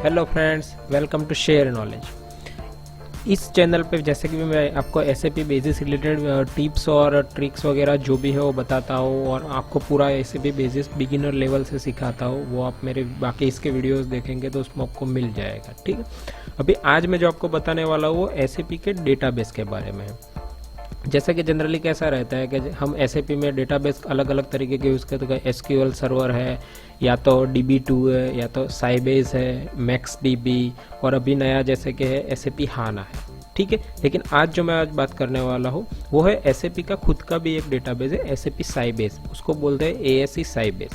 Hello friends, welcome to share knowledge. इस channel पे जैसे कि मैं आपको एसएपी बेसिस रिलेटेड टिप्स और ट्रिक्स वगैरह जो भी है वो बताता हूँ और आपको पूरा एसएपी बेसिस बिगिनर लेवल से सिखाता हूँ। वो आप मेरे बाकी इसके वीडियोस देखेंगे तो उसमें आपको मिल जाएगा। ठीक है, अभी आज मैं जो आपको बताने वाला हूँ वो एसएपी के डेटाबेस के बारे में है। जैसे कि जनरली कैसा रहता है कि हम एसएपी में डेटाबेस अलग अलग तरीके के यूज़ करते हैं। एसक्यूएल सर्वर है, या तो DB2 है, या तो साइबेस है, मैक्स डीबी, और अभी नया जैसे कि है एसएपी हाना है। ठीक है, लेकिन आज जो मैं आज बात करने वाला हूँ वो है एसएपी का खुद का भी एक डेटाबेस है, एसएपी साइबेस, उसको बोलते हैं ASE साइबेस।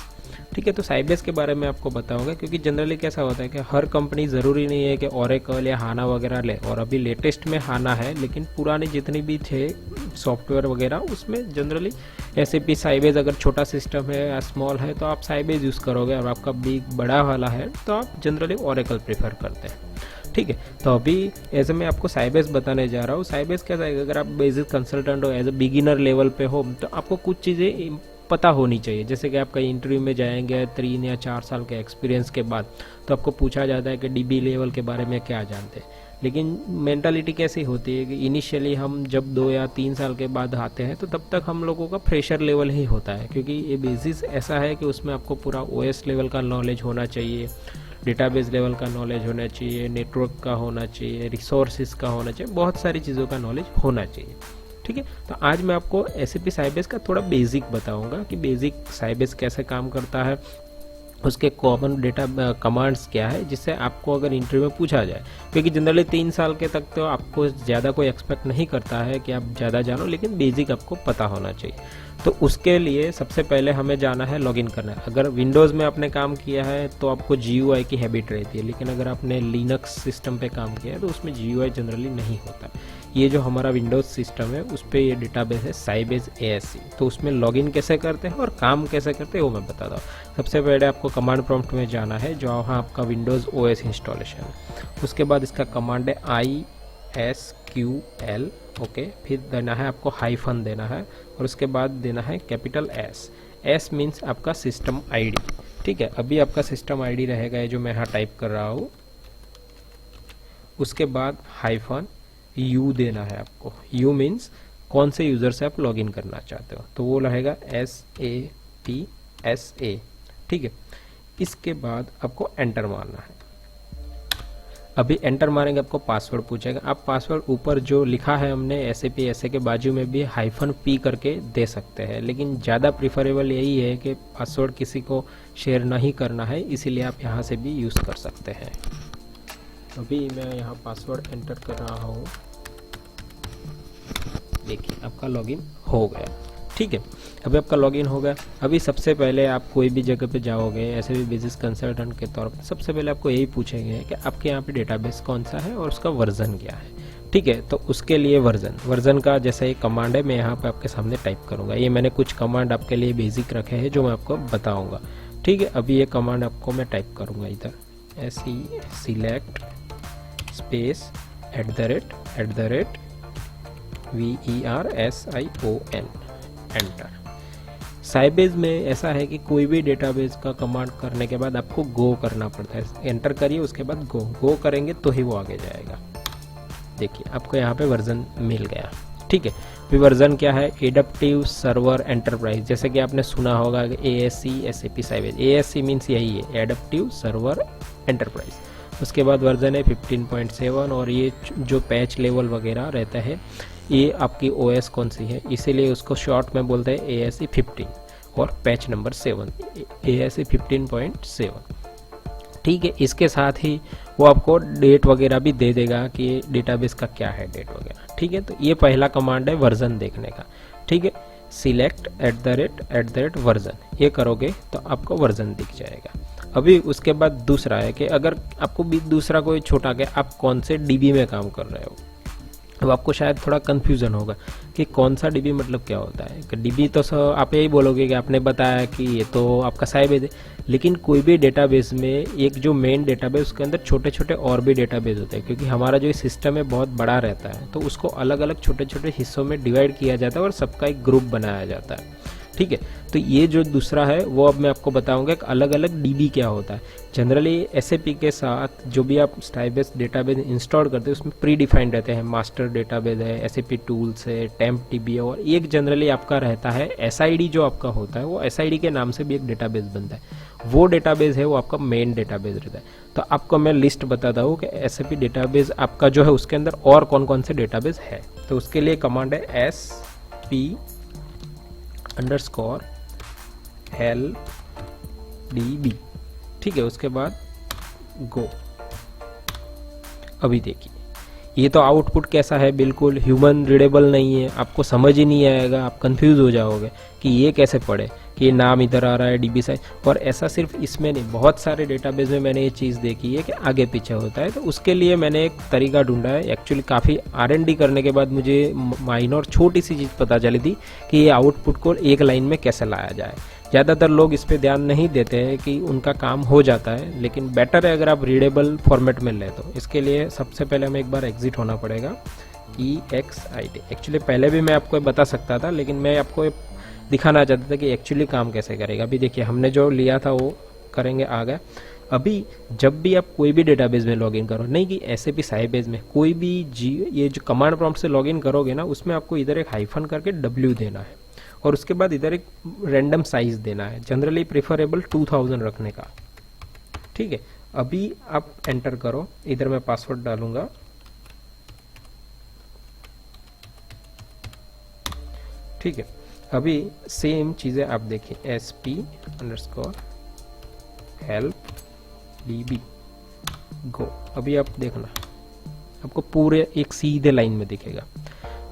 ठीक है, तो साइबेस के बारे में आपको बताऊंगा, क्योंकि जनरली कैसा होता है कि हर कंपनी ज़रूरी नहीं है कि ओरेकल या हाना वगैरह ले, और अभी लेटेस्ट में हाना है, लेकिन पुराने जितनी भी थे सॉफ्टवेयर वगैरह उसमें जनरली एसएपी साइबेस, अगर छोटा सिस्टम है या स्मॉल है तो आप साइबेस यूज़ करोगे, और आपका बिग बड़ा वाला है तो आप जनरली ओरेकल प्रेफर करते हैं। ठीक है, तो अभी ऐसे मैं आपको साइबेस बताने जा रहा हूँ। साइबेस कैसा है, अगर आप बेसिक कंसल्टेंट हो, एज ए बिगिनर लेवल पे हो, तो आपको कुछ चीज़ें पता होनी चाहिए। जैसे कि आप कहीं इंटरव्यू में जाएंगे 3 या 4 साल के एक्सपीरियंस के बाद, तो आपको पूछा जाता है कि DB लेवल के बारे में क्या जानते हैं। लेकिन मेंटालिटी कैसी होती है कि इनिशियली हम जब 2 या 3 साल के बाद आते हैं तो तब तक हम लोगों का फ्रेशर लेवल ही होता है, क्योंकि ये बेसिस ऐसा है कि उसमें आपको पूरा OS लेवल का नॉलेज होना चाहिए, डेटाबेस लेवल का नॉलेज होना चाहिए, नेटवर्क का होना चाहिए, रिसोर्सेज का होना चाहिए, बहुत सारी चीज़ों का नॉलेज होना चाहिए। ठीक है, तो आज मैं आपको एसएपी साइबेस का थोड़ा बेसिक बताऊंगा कि बेसिक साइबेस कैसे काम करता है, उसके कॉमन डेटा कमांड्स क्या है, जिससे आपको अगर इंटरव्यू में पूछा जाए, क्योंकि जनरली 3 साल के तक तो आपको ज़्यादा कोई एक्सपेक्ट नहीं करता है कि आप ज़्यादा जानो, लेकिन बेसिक आपको पता होना चाहिए। तो उसके लिए सबसे पहले हमें जाना है, लॉगिन करना है। अगर विंडोज़ में आपने काम किया है तो आपको GUI की हैबिट रहती है, लेकिन अगर आपने लिनक्स सिस्टम पे काम किया है तो उसमें GUI जनरली नहीं होता। ये जो हमारा विंडोज़ सिस्टम है उस पर ये डेटाबेस है साइबेस ASE। तो उसमें लॉगिन कैसे करते हैं और काम कैसे करते हैं वो मैं बताता हूँ। सबसे पहले आपको कमांड प्रॉम्प्ट में जाना है, जो वहाँ आपका विंडोज़ OS इंस्टॉलेशन है। उसके बाद इसका कमांड है ISQL। ओके, फिर देना है आपको हाइफन देना है, और उसके बाद देना है कैपिटल S मीन्स आपका सिस्टम ID। ठीक है, अभी आपका सिस्टम ID रहेगा जो मैं यहाँ टाइप कर रहा हूँ। उसके बाद हाइफन U देना है आपको। U मीन्स कौन से यूज़र से आप लॉगिन करना चाहते हो, तो वो रहेगा SAPSA। ठीक है, इसके बाद आपको एंटर मारना है। अभी एंटर मारेंगे आपको पासवर्ड पूछेगा। आप पासवर्ड ऊपर जो लिखा है हमने SAP ऐसे के बाजू में भी -P करके दे सकते हैं, लेकिन ज़्यादा प्रीफरेबल यही है कि पासवर्ड किसी को शेयर नहीं करना है, इसीलिए आप यहाँ से भी यूज़ कर सकते हैं। अभी मैं यहाँ पासवर्ड एंटर कर रहा हूँ। देखिए आपका लॉगिन हो गया। ठीक है, अभी आपका लॉगिन हो गया। अभी सबसे पहले आप कोई भी जगह पे जाओगे ऐसे भी बिजनेस कंसल्टेंट के तौर पर, सबसे पहले आपको यही पूछेंगे कि आपके यहाँ पे डेटाबेस कौन सा है और उसका वर्जन क्या है। ठीक है, तो उसके लिए वर्जन का जैसा एक कमांड है, मैं यहाँ पे आपके सामने टाइप करूँगा। ये मैंने कुछ कमांड आपके लिए बेसिक रखे हैं जो मैं आपको बताऊँगा। ठीक है, अभी ये कमांड आपको मैं टाइप करूँगा इधर, select space @ VERSION enter. Sybase में ऐसा है कि कोई भी डेटाबेस का कमांड करने के बाद आपको गो करना पड़ता है। एंटर करिए, उसके बाद गो करेंगे तो ही वो आगे जाएगा। देखिए आपको यहाँ पे वर्जन मिल गया। ठीक है, फिर वर्जन क्या है, एडेप्टिव सर्वर एंटरप्राइज। जैसे कि आपने सुना होगा कि ASE SAP Sybase, ASE means यही है, एडेप्टिव सर्वर एंटरप्राइज। उसके बाद वर्जन है 15.7, और ये जो पैच लेवल वगैरह रहता है ये आपकी OS कौन सी है, इसीलिए उसको शॉर्ट में बोलते हैं ASE 15, और पैच नंबर 7 ASE 15.7। ठीक है, इसके साथ ही वो आपको डेट वगैरह भी दे देगा कि डेटाबेस का क्या है डेट वगैरह। ठीक है, तो ये पहला कमांड है वर्जन देखने का। ठीक है, select @ वर्जन, ये करोगे तो आपको वर्जन दिख जाएगा। अभी उसके बाद दूसरा है कि अगर आपको भी दूसरा कोई छोटा के आप कौन से DB में काम कर रहे हो, अब आपको शायद थोड़ा कन्फ्यूज़न होगा कि कौन सा DB मतलब क्या होता है। कि DB तो आप यही बोलोगे कि आपने बताया कि ये तो आपका साइबेस है, लेकिन कोई भी डेटाबेस में एक जो मेन डेटाबेस उसके अंदर छोटे छोटे और भी डेटाबेस होते हैं, क्योंकि हमारा जो सिस्टम है बहुत बड़ा रहता है, तो उसको अलग अलग छोटे छोटे हिस्सों में डिवाइड किया जाता है और सबका एक ग्रुप बनाया जाता है। ठीक है, तो ये जो दूसरा है वो अब मैं आपको बताऊंगा कि अलग अलग DB क्या होता है। जनरली SAP के साथ जो भी आप साइबेस डेटाबेस इंस्टॉल करते हैं उसमें प्री डिफाइंड रहते हैं, मास्टर डेटाबेस है, SAP टूल्स है, टेम्पडीबी है, और एक जनरली आपका रहता है SID जो आपका होता है, वो SID के नाम से भी एक डेटाबेस बनता है। वो डेटाबेस है वो आपका मेन डेटाबेस रहता है। तो आपको मैं लिस्ट बताता हूँ कि SAP डेटाबेस आपका जो है उसके अंदर और कौन कौन से डेटाबेस है। तो उसके लिए कमांड है SP_LDB, ठीक है। उसके बाद गो। अभी देखिए ये तो आउटपुट कैसा है, बिल्कुल ह्यूमन रीडेबल नहीं है, आपको समझ ही नहीं आएगा, आप कंफ्यूज हो जाओगे कि ये कैसे पढ़े, कि ये नाम इधर आ रहा है DB साइज। और ऐसा सिर्फ इसमें नहीं, बहुत सारे डेटाबेस में मैंने ये चीज़ देखी है कि आगे पीछे होता है। तो उसके लिए मैंने एक तरीका ढूंढा है। एक्चुअली काफ़ी R&D करने के बाद मुझे माइनर छोटी सी चीज़ पता चली थी कि ये आउटपुट को एक लाइन में कैसे लाया जाए। ज़्यादातर लोग इस पे ध्यान नहीं देते हैं कि उनका काम हो जाता है, लेकिन बेटर है अगर आप रीडेबल फॉर्मेट में ले। तो इसके लिए सबसे पहले हमें एक बार एग्जिट होना पड़ेगा, EXIT। एक्चुअली पहले भी मैं आपको बता सकता था, लेकिन मैं आपको दिखाना चाहता था कि एक्चुअली काम कैसे करेगा। अभी देखिए हमने जो लिया था वो करेंगे आगे। अभी जब भी आप कोई भी डेटाबेस में लॉगिन करो, नहीं कि SAP साइबेस में कोई भी ये जो कमांड प्रॉम्प्ट से लॉगिन करोगे ना, उसमें आपको इधर एक हाइफन करके W देना है, और उसके बाद इधर एक रैंडम साइज देना है, जनरली प्रेफरेबल 2000 रखने का, ठीक है। अभी आप एंटर करो, इधर मैं पासवर्ड डालूंगा, ठीक है। अभी सेम चीजें आप देखिए, SP_LDB गो। अभी आप देखना आपको पूरे एक सीधे लाइन में दिखेगा।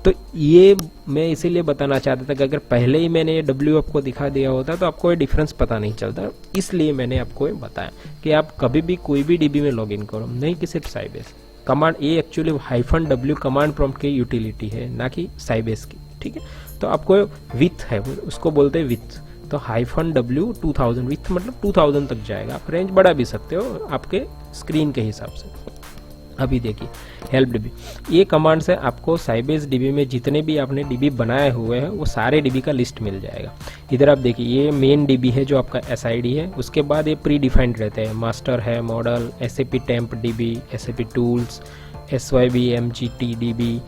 तो ये मैं इसीलिए बताना चाहता था कि अगर पहले ही मैंने ये W आपको दिखा दिया होता तो आपको ये डिफरेंस पता नहीं चलता। इसलिए मैंने आपको ये बताया कि आप कभी भी कोई भी DB में लॉगिन करो, नहीं कि सिर्फ साइबेस। कमांड ये एक्चुअली -W कमांड प्रॉम्प्ट की यूटिलिटी है, ना कि साइबेस की, ठीक है। तो आपको विथ है, उसको बोलते हैं विथ। तो -W 2000, विथ मतलब 2000 तक जाएगा। आप रेंज बढ़ा भी सकते हो आपके स्क्रीन के हिसाब से। अभी देखिए हेल्प DB, ये कमांड से आपको साइबेस DB में जितने भी आपने DB बनाए हुए हैं वो सारे DB का लिस्ट मिल जाएगा। इधर आप देखिए ये मेन DB है जो आपका SID है। उसके बाद ये प्री डिफाइंड रहते हैं, मास्टर है, model, SAP टेम्पडीबी, SAP tools, SYB, MGTDB,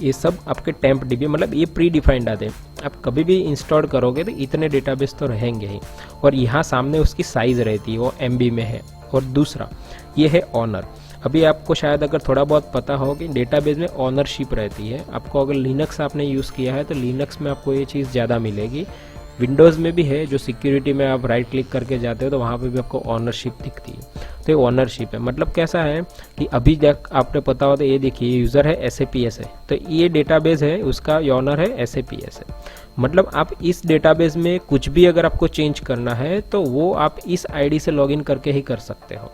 ये सब आपके टेम्पडीबी मतलब ये प्री डिफाइंड आते हैं। आप कभी भी इंस्टॉल करोगे तो इतने डेटाबेस तो रहेंगे ही, और यहाँ सामने उसकी साइज रहती है, वो MB में है। और दूसरा ये है ऑनर। अभी आपको शायद अगर थोड़ा बहुत पता हो कि डेटाबेस में ऑनरशिप रहती है। आपको अगर लिनक्स आपने यूज़ किया है तो लिनक्स में आपको ये चीज़ ज़्यादा मिलेगी। विंडोज़ में भी है, जो सिक्योरिटी में आप राइट क्लिक करके जाते हो तो वहाँ पे भी आपको ऑनरशिप दिखती है। तो ये ऑनरशिप है, मतलब कैसा है कि अभी तक आपने पता हो तो ये देखिए यूज़र है SAPS है, तो ये डेटाबेस है उसका ऑनर है SAPS है। मतलब आप इस डेटाबेस में कुछ भी अगर आपको चेंज करना है तो वो आप इस ID से लॉगिन करके ही कर सकते हो।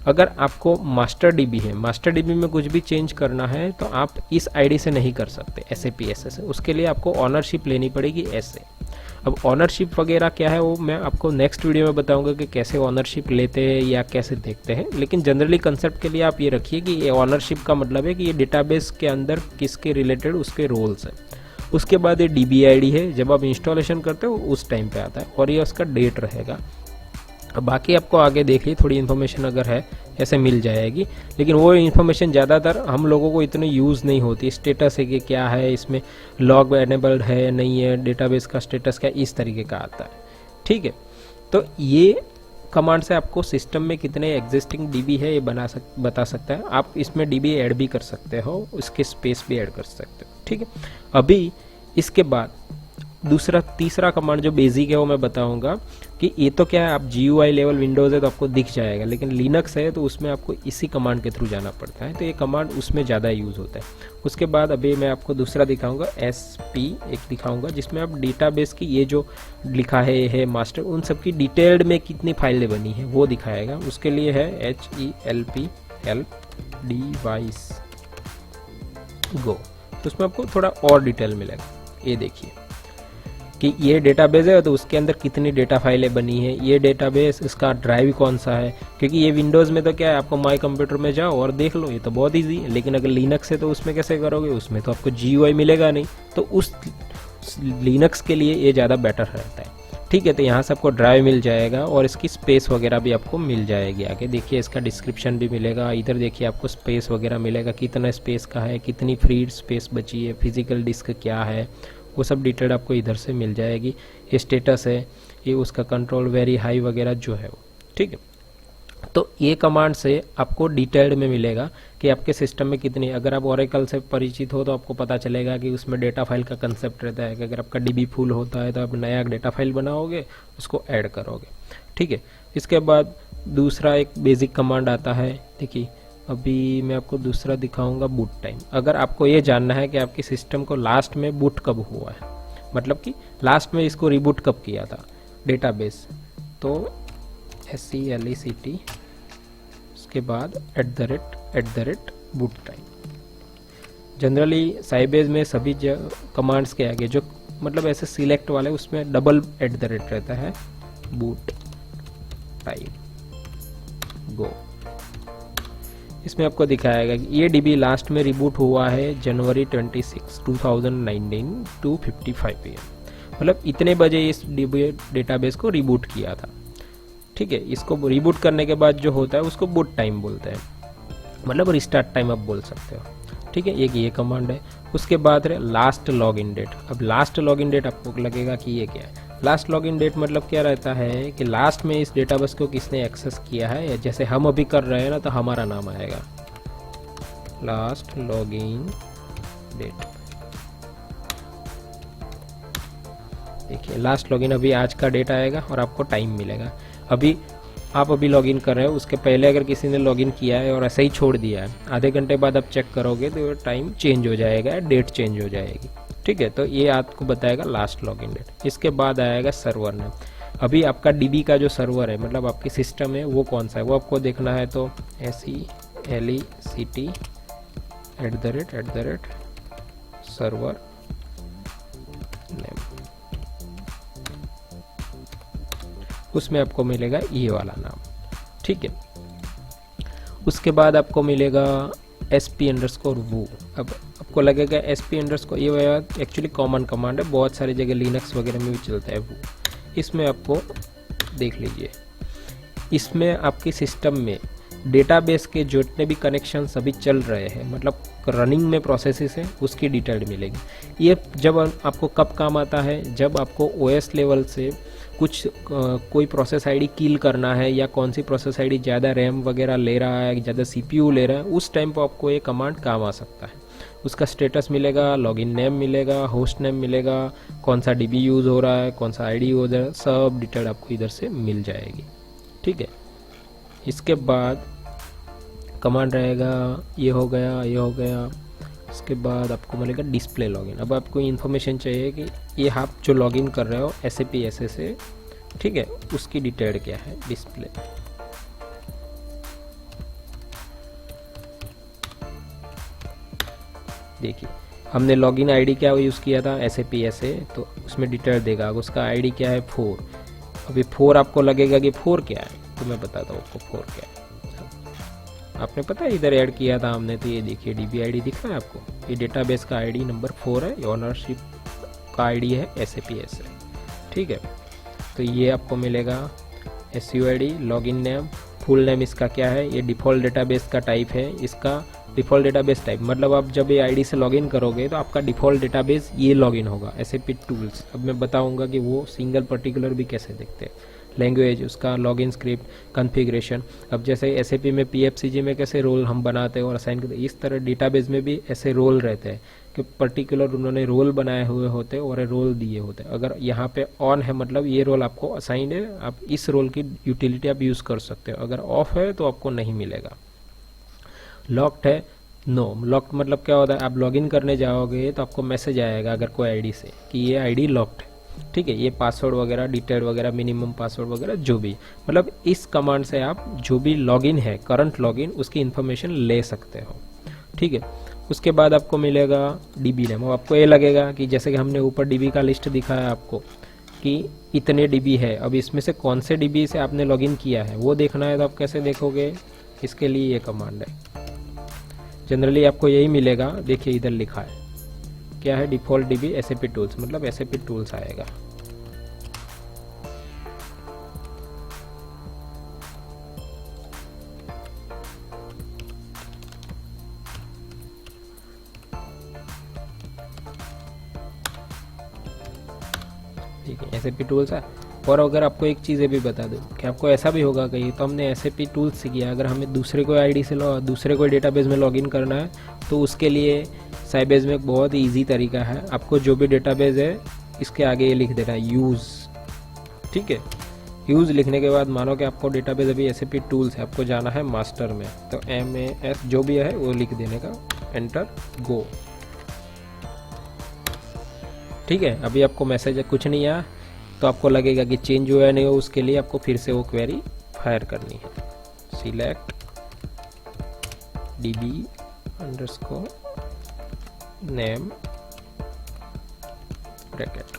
अगर आपको मास्टर DB है, मास्टर DB में कुछ भी चेंज करना है तो आप इस ID से नहीं कर सकते SAPS से, उसके लिए आपको ऑनरशिप लेनी पड़ेगी ऐसे। अब ऑनरशिप वगैरह क्या है वो मैं आपको नेक्स्ट वीडियो में बताऊंगा कि कैसे ऑनरशिप लेते हैं या कैसे देखते हैं। लेकिन जनरली कंसेप्ट के लिए आप ये रखिए कि ये ऑनरशिप का मतलब है कि ये डेटाबेस के अंदर किसके रिलेटेड उसके रोल्स है। उसके बाद ये DB-ID है, जब आप इंस्टॉलेशन करते हो उस टाइम पे आता है, और ये उसका डेट रहेगा। बाकी आपको आगे देखिए थोड़ी इन्फॉर्मेशन अगर है ऐसे मिल जाएगी, लेकिन वो इन्फॉर्मेशन ज़्यादातर हम लोगों को इतनी यूज़ नहीं होती। स्टेटस है कि क्या है, इसमें लॉग एनेबल्ड है नहीं है, डेटाबेस का स्टेटस क्या, इस तरीके का आता है, ठीक है। तो ये कमांड से आपको सिस्टम में कितने एग्जिस्टिंग DB है ये बता सकता है। आप इसमें DB ऐड भी कर सकते हो, उसके स्पेस भी ऐड कर सकते हो, ठीक है। अभी इसके बाद तीसरा कमांड जो बेसिक है वो मैं बताऊंगा कि ये तो क्या है, आप GUI लेवल विंडोज़ है तो आपको दिख जाएगा, लेकिन लिनक्स है तो उसमें आपको इसी कमांड के थ्रू जाना पड़ता है। तो ये कमांड उसमें ज़्यादा यूज़ होता है। उसके बाद अभी मैं आपको दूसरा दिखाऊंगा SP एक दिखाऊंगा, जिसमें आप डेटाबेस की ये जो लिखा है मास्टर, उन सब की डिटेल्ड में कितनी फाइलें बनी है वो दिखाएगा। उसके लिए है HELP डिवाइस गो, तो उसमें आपको थोड़ा और डिटेल मिलेगा। ये देखिए कि ये डेटाबेस है तो उसके अंदर कितनी डेटा फाइलें बनी है, ये डेटाबेस इसका ड्राइव कौन सा है। क्योंकि ये विंडोज़ में तो क्या है, आपको माई कंप्यूटर में जाओ और देख लो, ये तो बहुत इजी है। लेकिन अगर लिनक्स है तो उसमें कैसे करोगे, उसमें तो आपको GUI मिलेगा नहीं, तो उस लिनक्स के लिए ये ज़्यादा बेटर रहता है। ठीक है, तो यहाँ से आपको ड्राइव मिल जाएगा और इसकी स्पेस वगैरह भी आपको मिल जाएगी। आगे देखिए इसका डिस्क्रिप्शन भी मिलेगा, इधर देखिए आपको स्पेस वगैरह मिलेगा, कितना स्पेस का है, कितनी फ्री स्पेस बची है, फिजिकल डिस्क क्या है, वो सब डिटेल आपको इधर से मिल जाएगी। ये स्टेटस है, ये उसका कंट्रोल वेरी हाई वगैरह जो है वो, ठीक है। तो ये कमांड से आपको डिटेल्ड में मिलेगा कि आपके सिस्टम में कितनी, अगर आप ओरेकल से परिचित हो तो आपको पता चलेगा कि उसमें डेटा फाइल का कंसेप्ट रहता है कि अगर आपका डीबी फुल होता है तो आप नया डेटा फाइल बनाओगे, उसको ऐड करोगे, ठीक है। इसके बाद दूसरा एक बेसिक कमांड आता है, देखिए अभी मैं आपको दूसरा दिखाऊंगा, बूट टाइम। अगर आपको ये जानना है कि आपके सिस्टम को लास्ट में बूट कब हुआ है, मतलब कि लास्ट में इसको रिबूट कब किया था डेटाबेस, तो SELECT उसके बाद @ बूट टाइम। जनरली साइबेज में सभी कमांड्स के आगे जो मतलब ऐसे सिलेक्ट वाले उसमें डबल @ रहता है, बूट टाइम गो। इसमें आपको दिखाएगा कि ये डीबी लास्ट में रिबूट हुआ है जनवरी 26, 2019 2:55 PM, मतलब इतने बजे इस डीबी डेटाबेस को रिबूट किया था, ठीक है। इसको रिबूट करने के बाद जो होता है उसको बूट टाइम बोलते हैं, मतलब रिस्टार्ट टाइम आप बोल सकते हो, ठीक है। एक ये कमांड है। उसके बाद लास्ट लॉग इन डेट। अब लास्ट लॉग इन डेट आपको लगेगा कि ये क्या है। लास्ट लॉग इन डेट मतलब क्या रहता है कि लास्ट में इस डेटाबेस को किसने एक्सेस किया है, जैसे हम अभी कर रहे हैं ना, तो हमारा नाम आएगा लास्ट लॉग इन डेट। देखिए लास्ट लॉगिन अभी आज का डेट आएगा और आपको टाइम मिलेगा। अभी आप लॉगिन कर रहे हो, उसके पहले अगर किसी ने लॉगिन किया है और ऐसे ही छोड़ दिया है, आधे घंटे बाद आप चेक करोगे तो टाइम चेंज हो जाएगा, डेट चेंज हो जाएगी, ठीक है। तो ये आपको बताएगा लास्ट लॉगिन डेट। इसके बाद आएगा सर्वर नेम। अभी आपका डीबी का जो सर्वर है, मतलब आपकी सिस्टम है, वो कौन सा है वो आपको देखना है, तो SELECT @ सर्वर नेम, उसमें आपको मिलेगा ये वाला नाम, ठीक है। उसके बाद आपको मिलेगा SP_woo। अब आपको लगेगा SP_, ये एक्चुअली कॉमन कमांड है, बहुत सारी जगह लिनक्स वगैरह में भी चलता है वो। इसमें आपको देख लीजिए, इसमें आपके सिस्टम में डेटाबेस के जितने भी कनेक्शन अभी चल रहे हैं, मतलब रनिंग में प्रोसेसेस है, उसकी डिटेल मिलेगी। ये जब आपको कब काम आता है, जब आपको OS लेवल से कुछ कोई प्रोसेस आईडी किल करना है, या कौन सी प्रोसेस आईडी ज़्यादा रैम वगैरह ले रहा है, ज़्यादा CPU ले रहा है, उस टाइम पर आपको ये कमांड काम आ सकता है। उसका स्टेटस मिलेगा, लॉगिन नेम मिलेगा, होस्ट नेम मिलेगा, कौन सा DB यूज़ हो रहा है, कौन सा ID यूज़ हो रहा है, सब डिटेल आपको इधर से मिल जाएगी, ठीक है। इसके बाद कमांड रहेगा, ये हो गया, ये हो गया। इसके बाद आपको मिलेगा डिस्प्ले लॉगिन। अब आपको इन्फॉर्मेशन चाहिए कि ये आप जो लॉगिन कर रहे हो SAP SS से, ठीक है, उसकी डिटेल क्या है, डिस्प्ले। देखिए हमने लॉगिन आईडी क्या यूज़ किया था, SAP SA, तो उसमें डिटेल देगा। उसका आईडी क्या है, 4। अभी 4 आपको लगेगा कि 4 क्या है, तो मैं बताता हूँ आपको 4 क्या है। आपने पता है इधर ऐड किया था हमने, तो ये देखिए DB ID दिख रहा है आपको, ये डेटाबेस का ID नंबर 4 है, ओनरशिप का ID है SAP SA, ठीक है। तो ये आपको मिलेगा SUID, login name, full name इसका क्या है, ये डिफ़ॉल्ट डेटाबेस का टाइप है, इसका डिफ़ॉल्ट डेटाबेस टाइप, मतलब आप जब ये आईडी से लॉगिन करोगे तो आपका डिफ़ॉल्ट डेटाबेस ये लॉगिन होगा, SAP टूल्स। अब मैं बताऊंगा कि वो सिंगल पर्टिकुलर भी कैसे दिखते हैं। लैंग्वेज, उसका लॉगिन स्क्रिप्ट, कॉन्फ़िगरेशन। अब जैसे SAP में PFCG में कैसे रोल हम बनाते हैं और असाइन करते हैं, इस तरह डेटाबेस में भी ऐसे रोल रहते हैं कि पर्टिकुलर उन्होंने रोल बनाए हुए होते हैं और रोल दिए होते हैं। अगर यहाँ पे ऑन है मतलब ये रोल आपको असाइन है, आप इस रोल की यूटिलिटी आप यूज़ कर सकते हो। अगर ऑफ है तो आपको नहीं मिलेगा। लॉक्ड है, नो। लॉक्ड मतलब क्या होता है, आप लॉगिन करने जाओगे तो आपको मैसेज आएगा अगर कोई आईडी से कि ये आईडी लॉक्ड है, ठीक है। ये पासवर्ड वगैरह, डिटेल वगैरह, मिनिमम पासवर्ड वगैरह जो भी, मतलब इस कमांड से आप जो भी लॉगिन है, करंट लॉगिन, उसकी इन्फॉर्मेशन ले सकते हो, ठीक है। उसके बाद आपको मिलेगा DB नेम। आपको ये लगेगा कि जैसे कि हमने ऊपर DB का लिस्ट दिखाया आपको कि इतने DB है, अब इसमें से कौन से DB से आपने लॉगिन किया है वो देखना है, तो आप कैसे देखोगे, इसके लिए ये कमांड है। जनरली आपको यही मिलेगा, देखिए इधर लिखा है क्या है, डिफ़ॉल्ट DB SAP टूल्स, मतलब SAP टूल्स आएगा, देखिए SAP टूल्स है। और अगर आपको एक चीज़ ये भी बता दूं कि आपको ऐसा भी होगा कहीं, तो हमने SAP टूल्स से किया, अगर हमें दूसरे कोई आईडी से दूसरे कोई डेटाबेस में लॉगिन करना है तो उसके लिए साइबेज में एक बहुत ही ईजी तरीका है। आपको जो भी डेटाबेस है इसके आगे ये लिख देना है यूज़, ठीक है। यूज़ लिखने के बाद मानो कि आपको डेटाबेस अभी SAP टूल्स है, आपको जाना है मास्टर में, तो MAS जो भी है वो लिख देने का, एंटर गो, ठीक है। अभी आपको मैसेज कुछ नहीं आया तो आपको लगेगा कि चेंज हुआ नहीं हो, उसके लिए आपको फिर से वो क्वेरी फायर करनी है। Select DB underscore name bracket.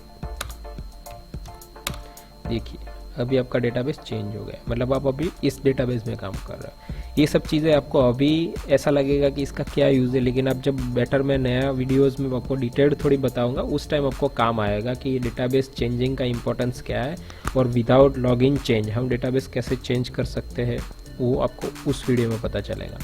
देखिए अभी आपका डेटाबेस चेंज हो गया, मतलब आप अभी इस डेटाबेस में काम कर रहे हो। ये सब चीज़ें आपको अभी ऐसा लगेगा कि इसका क्या यूज़ है, लेकिन अब जब बेटर मैं नया वीडियोस में आपको डिटेल्ड थोड़ी बताऊंगा, उस टाइम आपको काम आएगा कि ये डेटाबेस चेंजिंग का इंपॉर्टेंस क्या है और विदाउट लॉगिन चेंज हम डेटाबेस कैसे चेंज कर सकते हैं, वो आपको उस वीडियो में पता चलेगा।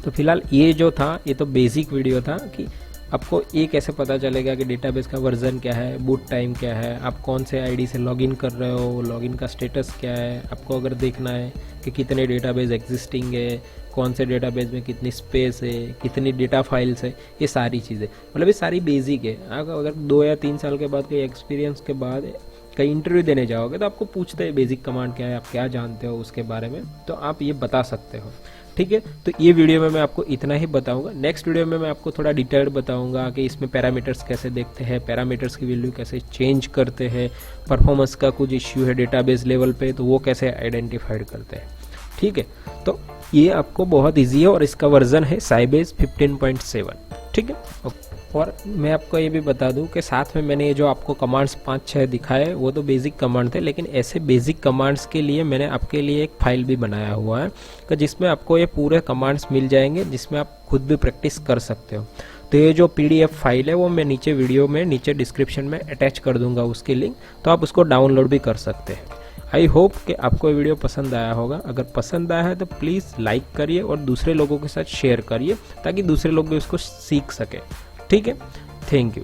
तो फिलहाल ये जो था ये तो बेसिक वीडियो था कि आपको ये कैसे पता चलेगा कि डेटाबेस का वर्जन क्या है, बूट टाइम क्या है, आप कौन से आईडी से लॉगिन कर रहे हो, लॉगिन का स्टेटस क्या है, आपको अगर देखना है कि कितने डेटाबेस एग्जिस्टिंग है, कौन से डेटाबेस में कितनी स्पेस है, कितनी डेटा फाइल्स है, ये सारी चीज़ें, मतलब ये सारी बेसिक है। अगर 2 या 3 साल के बाद कहीं एक्सपीरियंस के बाद कहीं इंटरव्यू देने जाओगे तो आपको पूछते हैं बेसिक कमांड क्या है, आप क्या जानते हो उसके बारे में, तो आप ये बता सकते हो, ठीक है। तो ये वीडियो में मैं आपको इतना ही बताऊंगा। नेक्स्ट वीडियो में मैं आपको थोड़ा डिटेल्ड बताऊंगा कि इसमें पैरामीटर्स कैसे देखते हैं, पैरामीटर्स की वैल्यू कैसे चेंज करते हैं, परफॉर्मेंस का कुछ इश्यू है डेटाबेस लेवल पे तो वो कैसे आइडेंटिफाइड करते हैं, ठीक है। तो ये आपको बहुत ईजी है और इसका वर्जन है साइबेज 15.7, ठीक है। और मैं आपको ये भी बता दूं कि साथ में मैंने ये जो आपको कमांड्स 5-6 दिखाए वो तो बेसिक कमांड थे, लेकिन ऐसे बेसिक कमांड्स के लिए मैंने आपके लिए एक फाइल भी बनाया हुआ है कि जिसमें आपको ये पूरे कमांड्स मिल जाएंगे, जिसमें आप खुद भी प्रैक्टिस कर सकते हो। तो ये जो PDF फाइल है वो मैं नीचे वीडियो में नीचे डिस्क्रिप्शन में अटैच कर दूंगा उसकी लिंक, तो आप उसको डाउनलोड भी कर सकते हैं। आई होप कि आपको ये वीडियो पसंद आया होगा। अगर पसंद आया है तो प्लीज़ लाइक करिए और दूसरे लोगों के साथ शेयर करिए ताकि दूसरे लोग भी उसको सीख सके, ठीक है। Thank you.